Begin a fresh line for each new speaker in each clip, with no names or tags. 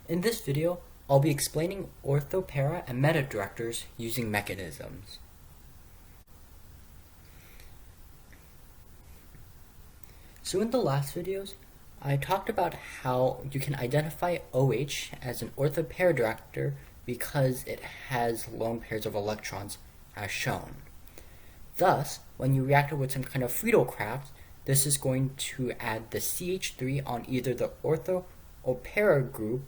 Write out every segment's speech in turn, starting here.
In this video, I'll be explaining ortho, para, and meta directors using mechanisms. So in the last videos, I talked about how you can identify OH as an ortho para director because it has lone pairs of electrons as shown. Thus, when you react it with some kind of Friedel-Crafts, this is going to add the CH3 on either the ortho or para group,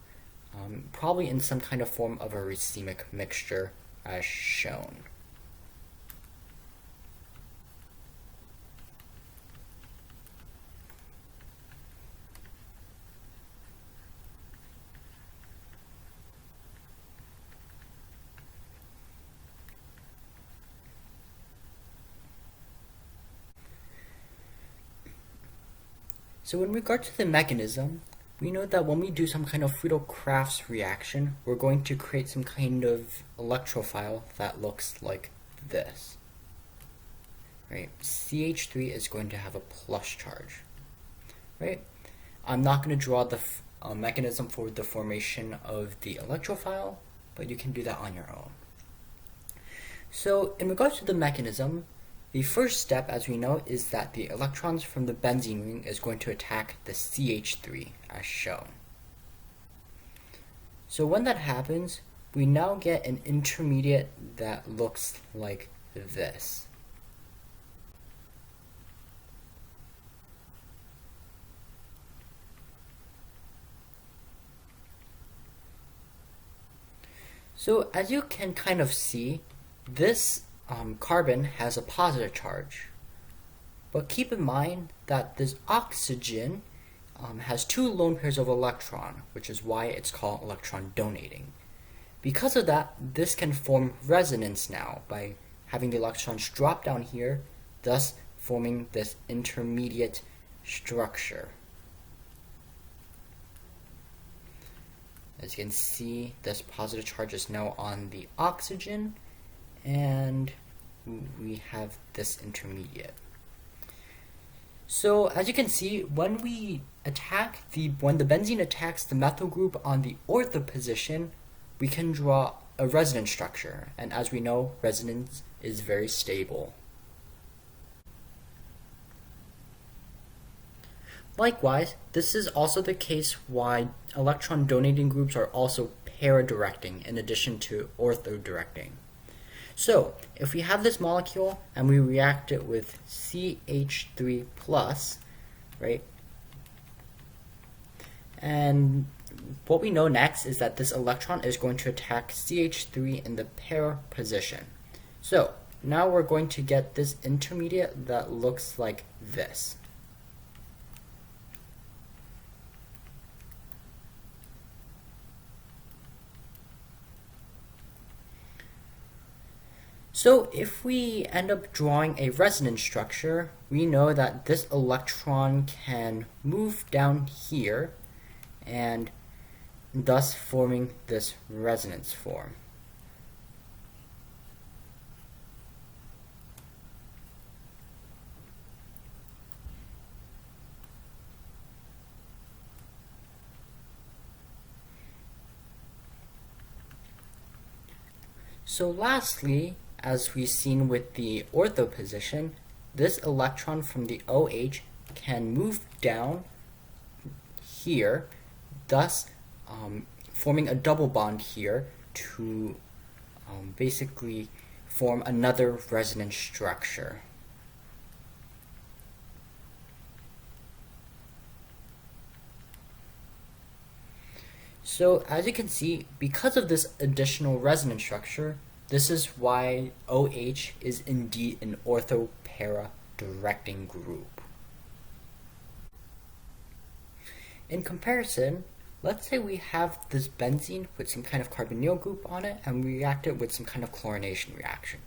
probably in some kind of form of a racemic mixture as shown. So in regard to the mechanism, we know that when we do some kind of Friedel-Crafts reaction, we're going to create some kind of electrophile that looks like this. Right? CH3 is going to have a plus charge. Right? I'm not going to draw the mechanism for the formation of the electrophile, but you can do that on your own. So in regards to the mechanism, the first step, as we know, is that the electrons from the benzene ring is going to attack the CH3 as shown. So when that happens, we now get an intermediate that looks like this. So as you can kind of see, this carbon has a positive charge. But keep in mind that this oxygen has two lone pairs of electron, which is why it's called electron donating. Because of that, this can form resonance now by having the electrons drop down here, thus forming this intermediate structure. As you can see, this positive charge is now on the oxygen, and we have this intermediate. So as you can see, when the benzene attacks the methyl group on the ortho position, we can draw a resonance structure, and as we know, resonance is very stable. Likewise, this is also the case why electron donating groups are also para directing in addition to ortho directing. So, if we have this molecule and we react it with CH3+, right? And what we know next is that this electron is going to attack CH3 in the para position. So, now we're going to get this intermediate that looks like this. So if we end up drawing a resonance structure, we know that this electron can move down here and thus forming this resonance form. So lastly, as we've seen with the ortho position, this electron from the OH can move down here, thus forming a double bond here to basically form another resonance structure. So as you can see, because of this additional resonance structure, this is why OH is indeed an ortho-para directing group. In comparison, let's say we have this benzene with some kind of carbonyl group on it and we react it with some kind of chlorination reaction.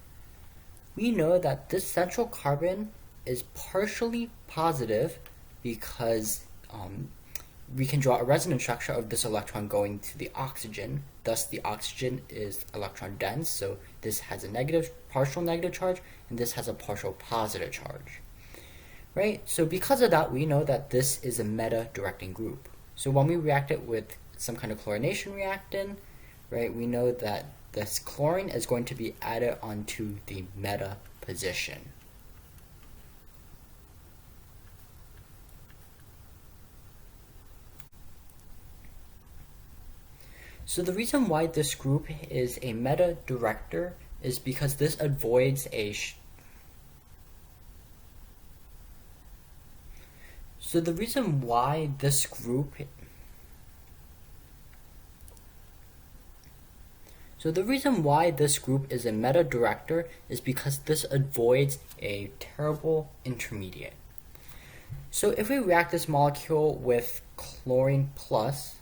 We know that this central carbon is partially positive because we can draw a resonance structure of this electron going to the oxygen. Thus, the oxygen is electron dense, so this has a partial negative charge, and this has a partial positive charge. Right? So because of that, we know that this is a meta-directing group. So when we react it with some kind of chlorination reactant, right, we know that this chlorine is going to be added onto the meta position. So the reason why this group is a meta director is because this avoids a So the reason why this group is a meta director is because this avoids a terrible intermediate. So if we react this molecule with chlorine plus,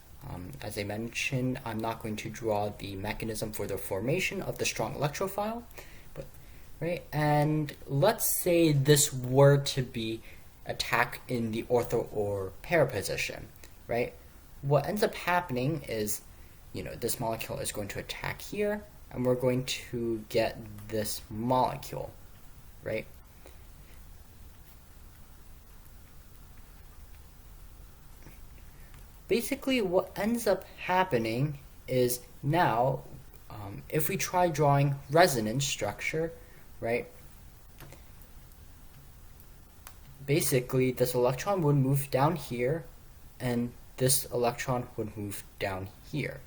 as I mentioned, I'm not going to draw the mechanism for the formation of the strong electrophile, but right. And let's say this were to be attacked in the ortho or para position, right? What ends up happening is, this molecule is going to attack here, and we're going to get this molecule, right? Basically, what ends up happening is now, if we try drawing resonance structure, right? Basically, this electron would move down here, and this electron would move down here.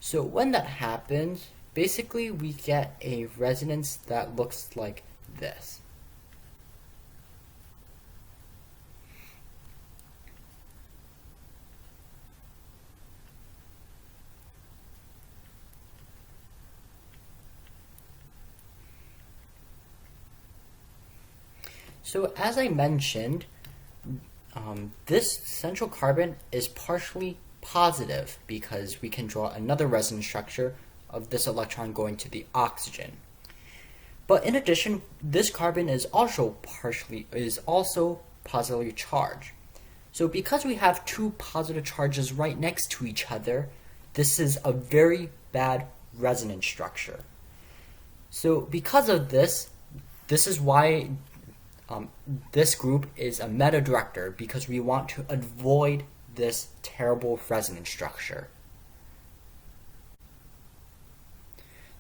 So when that happens, basically we get a resonance that looks like this. So as I mentioned, this central carbon is partially positive because we can draw another resonance structure of this electron going to the oxygen. But in addition, this carbon is also positively charged. So because we have two positive charges right next to each other, this is a very bad resonance structure. So because of this is why this group is a meta director, because we want to avoid this terrible resonance structure.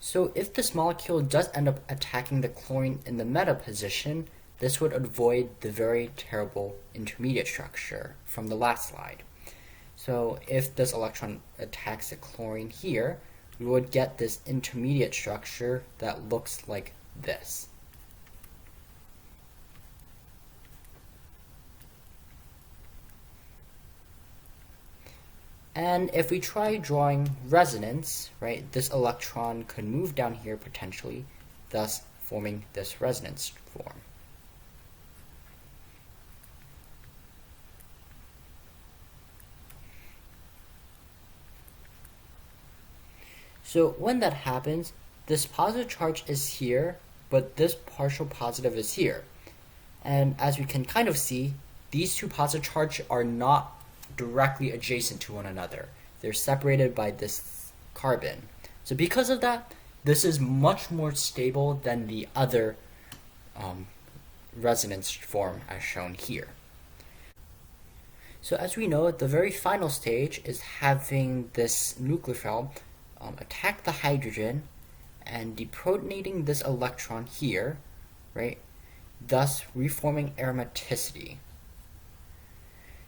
So if this molecule does end up attacking the chlorine in the meta position, this would avoid the very terrible intermediate structure from the last slide. So if this electron attacks the chlorine here, we would get this intermediate structure that looks like this. And if we try drawing resonance, right, this electron could move down here potentially, thus forming this resonance form. So when that happens, this positive charge is here, but this partial positive is here. And as we can kind of see, these two positive charges are not directly adjacent to one another. They're separated by this carbon. So because of that, this is much more stable than the other resonance form as shown here. So as we know, the very final stage is having this nucleophile attack the hydrogen and deprotonating this electron here, right? Thus reforming aromaticity.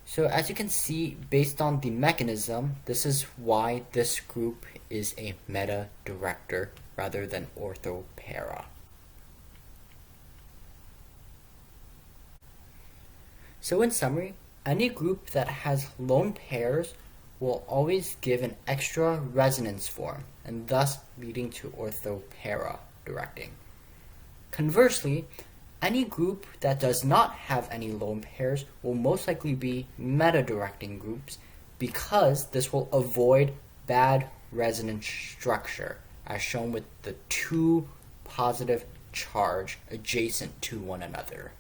So as you can see, based on the mechanism, this is why this group is a meta director rather than ortho para. So in summary, any group that has lone pairs will always give an extra resonance form, and thus leading to ortho para directing. Conversely, any group that does not have any lone pairs will most likely be meta-directing groups, because this will avoid bad resonance structure, as shown with the two positive charge adjacent to one another.